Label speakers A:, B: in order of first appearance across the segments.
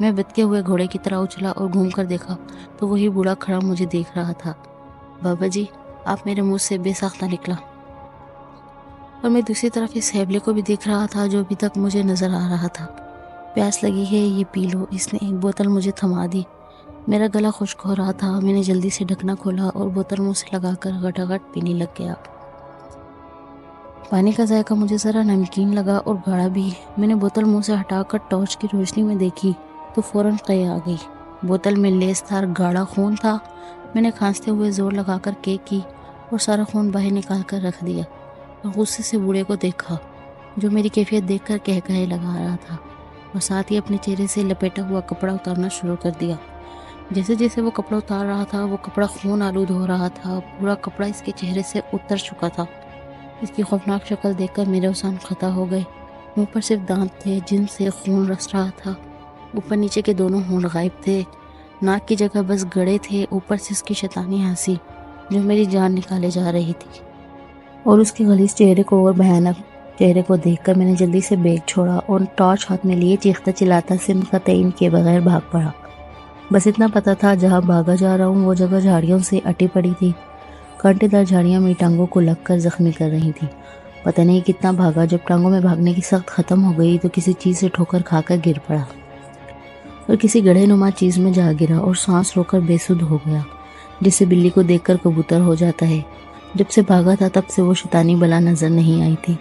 A: میں بتکے ہوئے گھوڑے کی طرح اچھلا اور گھوم کر دیکھا تو وہی بوڑھا کھڑا مجھے دیکھ رہا تھا۔ بابا جی، آپ میرے منہ سے بے ساختہ نکلا، اور میں دوسری طرف اس ہیبلے کو بھی دیکھ رہا تھا جو ابھی تک مجھے نظر آ رہا تھا۔ پیاس لگی ہے، یہ پی لو۔ اس نے ایک بوتل مجھے تھما دی۔ میرا گلا خشک ہو رہا تھا، میں نے جلدی سے ڈھکنا کھولا اور بوتل منہ سے لگا کر گٹاگٹ پینے لگ گیا۔ پانی کا ذائقہ مجھے ذرا نمکین لگا اور گاڑھا بھی۔ میں نے بوتل منہ سے ہٹا کر ٹارچ کی روشنی میں دیکھی تو فوراً قے آ گئی۔ بوتل میں لیس دار گاڑھا خون تھا۔ میں نے کھانستے ہوئے زور لگا کر قے کی اور سارا خون باہر نکال کر رکھ دیا اور غصے سے بوڑھے کو دیکھا جو میری کیفیت دیکھ کر قہقہے لگا رہا تھا اور ساتھ ہی اپنے چہرے سے لپیٹا ہوا کپڑا اتارنا شروع کر دیا۔ جیسے جیسے وہ کپڑا اتار رہا تھا وہ کپڑا خون آلود ہو رہا تھا، پورا کپڑا اس کے چہرے سے اتر چکا تھا۔ اس کی خوفناک شکل دیکھ کر میرے اوسان خطا ہو گئے۔ منہ پر صرف دانت تھے جن سے خون رس رہا تھا، اوپر نیچے کے دونوں ہونٹ غائب تھے، ناک کی جگہ بس گڑے تھے، اوپر سے اس کی شیطانی ہنسی جو میری جان نکالے جا رہی تھی، اور اس کے غلیظ چہرے کو اور بھیانک چہرے کو دیکھ کر میں نے جلدی سے بیگ چھوڑا اور ٹارچ ہاتھ میں لیے چیختا چلاتا سمت کا تعین کیے بغیر بھاگ پڑا۔ بس اتنا پتا تھا جہاں بھاگا جا رہا ہوں وہ جگہ جھاڑیوں سے اٹی پڑی تھی، کانٹے دار جھاڑیاں میری ٹانگوں کو لگ کر زخمی کر رہی تھی۔ پتہ نہیں کتنا بھاگا، جب ٹانگوں میں بھاگنے کی سخت ختم ہو گئی تو کسی چیز سے ٹھوکر کھا کر گر پڑا اور کسی گڑھے نما چیز میں جا گرا اور سانس رو کر بے سدھ ہو گیا، جس سے بلی کو دیکھ کر کبوتر ہو جاتا ہے۔ جب سے بھاگا تھا تب سے وہ شیطانی بلا نظر نہیں آئی تھی۔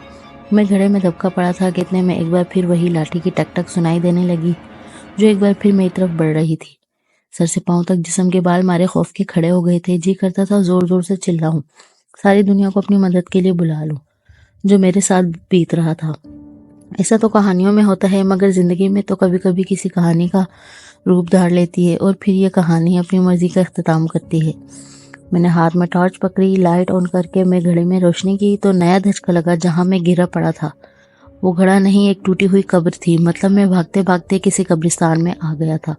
A: میں گھڑے میں دبکا پڑا تھا کہ اتنے میں ایک بار پھر وہی لاٹھی کی ٹک ٹک سنائی دینے لگی جو ایک بار پھر میری طرف بڑھ رہی تھی۔ سر سے پاؤں تک جسم کے بال مارے خوف کے کھڑے ہو گئے تھے۔ جی کرتا تھا زور زور سے چلاؤں، ساری دنیا کو اپنی مدد کے لیے بلا لوں جو میرے ساتھ بیت رہا تھا۔ ایسا تو کہانیوں میں ہوتا ہے، مگر زندگی میں تو کبھی کبھی کسی کہانی کا روپ دھار لیتی ہے اور پھر یہ کہانی اپنی مرضی کا اختتام کرتی ہے۔ میں نے ہاتھ میں ٹارچ پکڑی، لائٹ آن کر کے میں گھڑے میں روشنی کی تو نیا دھچکا لگا۔ جہاں میں گرا پڑا تھا وہ گھڑا نہیں، ایک ٹوٹی ہوئی قبر تھی۔ مطلب میں بھاگتے بھاگتے کسی قبرستان میں آ گیا تھا۔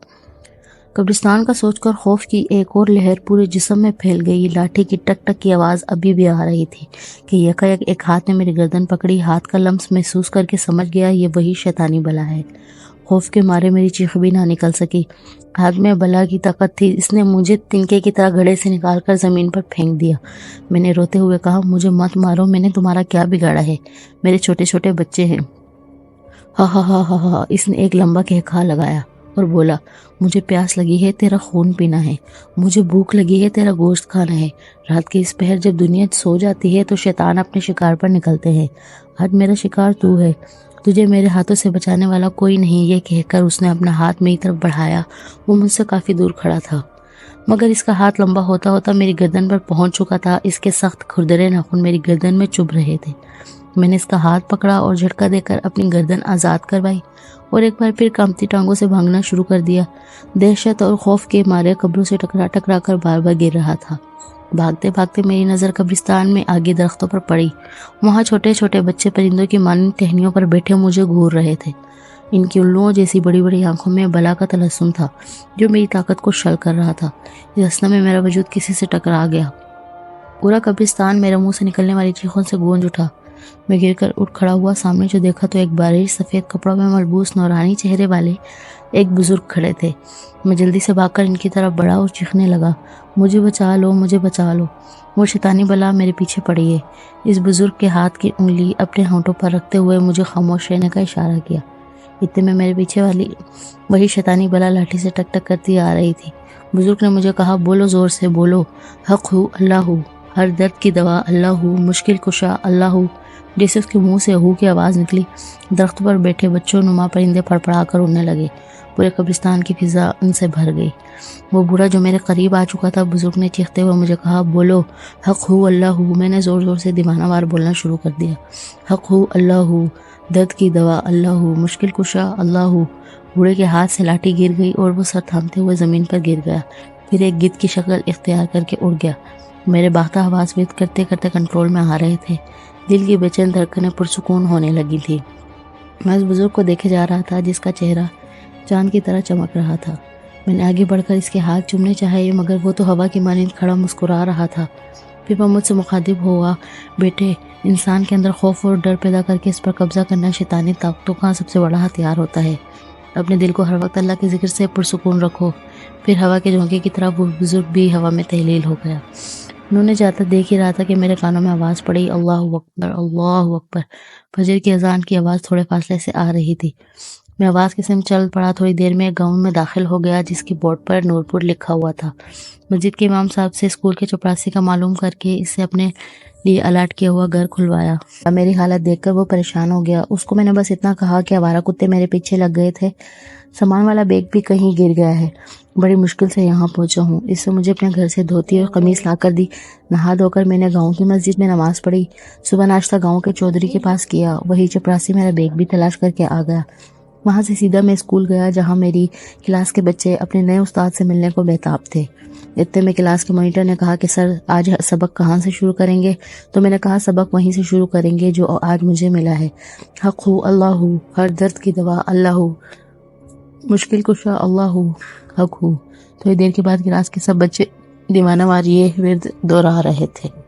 A: قبرستان کا سوچ کر خوف کی ایک اور لہر پورے جسم میں پھیل گئی۔ لاٹھی کی ٹک ٹک کی آواز ابھی بھی آ رہی تھی کہ یکایک ایک ہاتھ نے میری گردن پکڑی۔ ہاتھ کا لمس محسوس کر کے سمجھ گیا یہ وہی شیطانی بلا ہے۔ خوف کے مارے میری چیخ بھی نہ نکل سکی۔ ہاتھ میں بلا کی طاقت تھی، اس نے مجھے تنکے کی طرح گھڑے سے نکال کر زمین پر پھینک دیا۔ میں نے روتے ہوئے کہا، مجھے مت مارو، میں نے تمہارا کیا بگاڑا ہے؟ میرے چھوٹے چھوٹے بچے ہیں۔ ہا ہا ہا ہا ہا، اس نے ایک لمبا قہقہا لگایا اور بولا، مجھے پیاس لگی ہے، تیرا خون پینا ہے، مجھے بھوک لگی ہے، تیرا گوشت کھانا ہے۔ رات کے اس پہر جب دنیا سو جاتی ہے تو شیطان اپنے شکار پر نکلتے ہیں۔ آج میرا شکار تو ہے، تجھے میرے ہاتھوں سے بچانے والا کوئی نہیں۔ یہ کہہ کر اس نے اپنا ہاتھ میری طرف بڑھایا۔ وہ مجھ سے کافی دور کھڑا تھا، مگر اس کا ہاتھ لمبا ہوتا ہوتا میری گردن پر پہنچ چکا تھا۔ اس کے سخت کھردرے ناخن میری گردن میں چبھ رہے تھے۔ میں نے اس کا ہاتھ پکڑا اور جھٹکا دے کر اپنی گردن آزاد کروائی اور ایک بار پھر کانپتی ٹانگوں سے بھاگنا شروع کر دیا۔ دہشت اور خوف کے مارے قبروں سے ٹکرا ٹکرا کر بار بار گر رہا تھا۔ بھاگتے بھاگتے میری نظر قبرستان میں آگے درختوں پر پڑی۔ وہاں چھوٹے چھوٹے بچے پرندوں کی مانند ٹہنیوں پر بیٹھے مجھے گھور رہے تھے۔ ان کی الوؤں جیسی بڑی بڑی آنکھوں میں بلا کا تلسم تھا جو میری طاقت کو شل کر رہا تھا۔ اس اثنا میں میرا وجود کسی سے ٹکرا گیا۔ پورا قبرستان میرے منہ سے نکلنے والی چیخوں سے گونج اٹھا۔ میں گر کر اٹھ کھڑا ہوا، سامنے جو دیکھا تو ایک باریک سفید کپڑوں میں ملبوس نورانی چہرے والے ایک بزرگ کھڑے تھے۔ میں جلدی سے بھاگ کر ان کی طرف بڑھا اور چیخنے لگا، مجھے بچا لو، مجھے بچا لو، وہ شیطانی بلا میرے پیچھے پڑی ہے۔ اس بزرگ کے ہاتھ کی انگلی اپنے ہونٹوں پر رکھتے ہوئے مجھے خاموش رہنے کا اشارہ کیا۔ اتنے میں میرے پیچھے والی وہی شیطانی بلا لاٹھی سے ٹک ٹک کرتی آ رہی تھی۔ بزرگ نے مجھے کہا، بولو زور سے، بولو، حق ہو اللہ ہو، ہر درد کی دوا اللہ ہو، مشکل کشا اللہ ہو۔ جیسے اس کے منہ سے ہو کی آواز نکلی، درختوں پر بیٹھے بچوں نما پرندے پڑپڑا کر اڑنے لگے۔ پورے قبرستان کی فضا ان سے بھر گئی۔ وہ بوڑھا جو میرے قریب آ چکا تھا، بزرگ نے چیختے ہوئے مجھے کہا، بولو، حق ہو اللہ ہو۔ میں نے زور زور سے دیوانہ وار بولنا شروع کر دیا، حق ہو اللہ ہو، درد کی دوا اللہ ہو، مشکل کشا اللہ ہو۔ بوڑھے کے ہاتھ سے لاٹھی گر گئی اور وہ سر تھامتے ہوئے زمین پر گر گیا، پھر ایک گدھ کی شکل اختیار کر کے اڑ گیا۔ میرے باختہ حواس وید کرتے کرتے کنٹرول میں آ رہے تھے۔ دل کی بے چین دھڑکنیں پرسکون ہونے لگی تھی۔ میں اس بزرگ کو دیکھے جا رہا تھا جس کا چہرہ چاند کی طرح چمک رہا تھا۔ میں نے آگے بڑھ کر اس کے ہاتھ چومنے چاہے، مگر وہ تو ہوا کی مانند کھڑا مسکرا رہا تھا۔ پھر وہ مجھ سے مخاطب ہوا، بیٹے، انسان کے اندر خوف اور ڈر پیدا کر کے اس پر قبضہ کرنا شیطانی طاقتوں کا سب سے بڑا ہتھیار ہوتا ہے۔ اپنے دل کو ہر وقت اللہ کے ذکر سے پرسکون رکھو۔ پھر ہوا کے جھونکے کی طرح وہ بزرگ بھی ہوا میں تحلیل ہو گیا۔ انہوں نے جاتا دیکھ ہی رہا تھا کہ میرے کانوں میں آواز پڑی، اللہ اکبر، اللہ اکبر۔ فجر کی اذان کی آواز تھوڑے فاصلے سے آ رہی تھی۔ میں آواز کی سمت چل پڑا۔ تھوڑی دیر میں گاؤں میں داخل ہو گیا جس کی بورڈ پر نورپور لکھا ہوا تھا۔ مسجد کے امام صاحب سے اسکول کے چپراسی کا معلوم کر کے اس سے اپنے لیے الاٹ کیا ہوا گھر کھلوایا۔ میری حالت دیکھ کر وہ پریشان ہو گیا۔ اس کو میں نے بس اتنا کہا کہ آوارہ کتے میرے پیچھے لگ گئے تھے، سامان والا بیگ بھی کہیں گر گیا ہے، بڑی مشکل سے یہاں پہنچا ہوں۔ اس سے مجھے اپنے گھر سے دھوتی اور قمیص لا کر دی۔ نہا دھو کر میں نے گاؤں کی مسجد میں نماز پڑھی۔ صبح ناشتہ گاؤں کے چودھری کے پاس کیا، وہی چپراسی میرا بیگ بھی تلاش کر کے آ گیا۔ وہاں سے سیدھا میں اسکول گیا جہاں میری کلاس کے بچے اپنے نئے استاد سے ملنے کو بےتاب تھے۔ اتنے میں کلاس کے مانیٹر نے کہا کہ سر آج سبق کہاں سے شروع کریں گے؟ تو میں نے کہا سبق وہیں سے شروع کریں گے جو آج مجھے ملا ہے۔ حق ہو اللہ ہو، ہر درد کی دوا اللہ ہو، مشکل کشا اللہ ہو، حق ہو۔ تھوڑی دیر کے بعد کلاس کے سب بچے دیوانہ وار یہ ورد دہرا رہے تھے۔